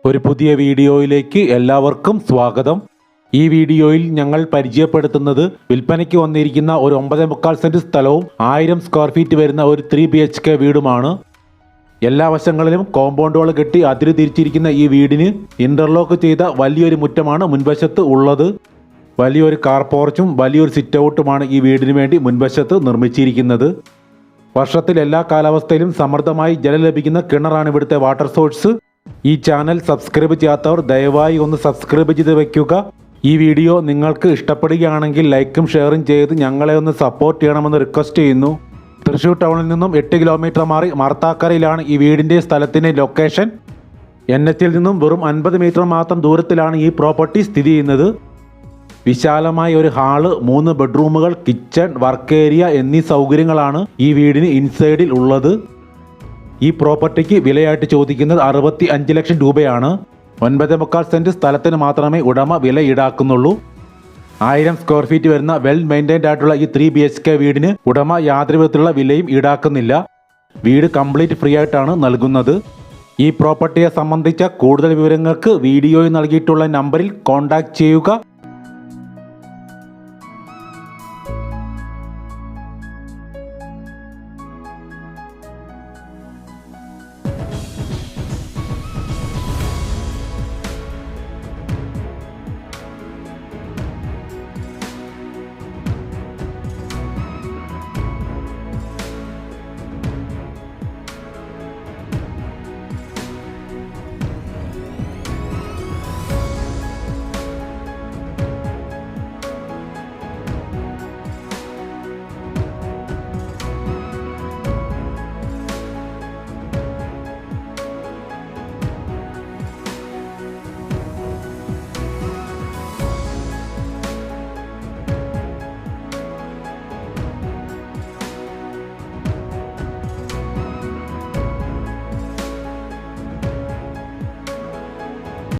ഒരു പുതിയ വീഡിയോയിലേക്ക് എല്ലാവർക്കും സ്വാഗതം. ഈ വീഡിയോയിൽ ഞങ്ങൾ പരിചയപ്പെടുത്തുന്നത് വിൽപ്പനയ്ക്ക് വന്നിരിക്കുന്ന ഒരു 9.25 സെന്റ് സ്ഥലവും 1000 സ്ക്വയർ ഫീറ്റ് വരുന്ന ഒരു 3 BHK വീടുമാണ്. എല്ലാ വശങ്ങളിലും കോമ്പൗണ്ടുകൾ കെട്ടി അതിര് തിരിച്ചിരിക്കുന്ന ഈ വീടിന് ഇന്റർലോക്ക് ചെയ്ത വലിയൊരു മുറ്റമാണ് മുൻവശത്ത് ഉള്ളത്. വലിയൊരു കാർ പോർച്ചും വലിയൊരു സിറ്റ് ഔട്ടുമാണ് ഈ വീടിന് വേണ്ടി മുൻവശത്ത് നിർമ്മിച്ചിരിക്കുന്നത്. വർഷത്തിൽ എല്ലാ കാലാവസ്ഥയിലും സമൃദ്ധമായി ജലം ലഭിക്കുന്ന കിണറാണ് ഇവിടുത്തെ വാട്ടർ സോഴ്സ്. ഈ ചാനൽ സബ്സ്ക്രൈബ് ചെയ്യാത്തവർ ദയവായി ഒന്ന് സബ്സ്ക്രൈബ് ചെയ്ത് വെക്കുക. ഈ വീഡിയോ നിങ്ങൾക്ക് ഇഷ്ടപ്പെടുകയാണെങ്കിൽ ലൈക്കും ഷെയറും ചെയ്ത് ഞങ്ങളെ ഒന്ന് സപ്പോർട്ട് ചെയ്യണമെന്ന് റിക്വസ്റ്റ് ചെയ്യുന്നു. തൃശ്ശൂർ ടൗണിൽ നിന്നും 8 കിലോമീറ്റർ മാറി മാർത്താക്കരയിലാണ് ഈ വീടിൻ്റെ സ്ഥലത്തിൻ്റെ ലൊക്കേഷൻ. NH-ൽ നിന്നും വെറും 50 മീറ്റർ മാത്രം ദൂരത്തിലാണ് ഈ പ്രോപ്പർട്ടി സ്ഥിതി ചെയ്യുന്നത്. വിശാലമായ ഒരു ഹാള്, 3 ബെഡ്റൂമുകൾ, കിച്ചൺ, വർക്ക് ഏരിയ എന്നീ സൗകര്യങ്ങളാണ് ഈ വീടിന് ഇൻസൈഡിൽ ഉള്ളത്. ഈ പ്രോപ്പർട്ടിക്ക് വിലയായിട്ട് ചോദിക്കുന്നത് 65 ലക്ഷം രൂപയാണ്. 9.25 സെന്റ് സ്ഥലത്തിന് മാത്രമേ ഉടമ വില ഈടാക്കുന്നുള്ളൂ. 1000 സ്ക്വയർ ഫീറ്റ് വരുന്ന വെൽ മെയിൻറ്റൈൻഡ് ആയിട്ടുള്ള ഈ 3 BHK വീടിന് ഉടമ യാതൊരു വിധത്തിലുള്ള വിലയും ഈടാക്കുന്നില്ല. വീട് കംപ്ലീറ്റ് ഫ്രീ ആയിട്ടാണ് നൽകുന്നത്. ഈ പ്രോപ്പർട്ടിയെ സംബന്ധിച്ച കൂടുതൽ വിവരങ്ങൾക്ക് വീഡിയോയിൽ നൽകിയിട്ടുള്ള നമ്പറിൽ കോൺടാക്റ്റ് ചെയ്യുക.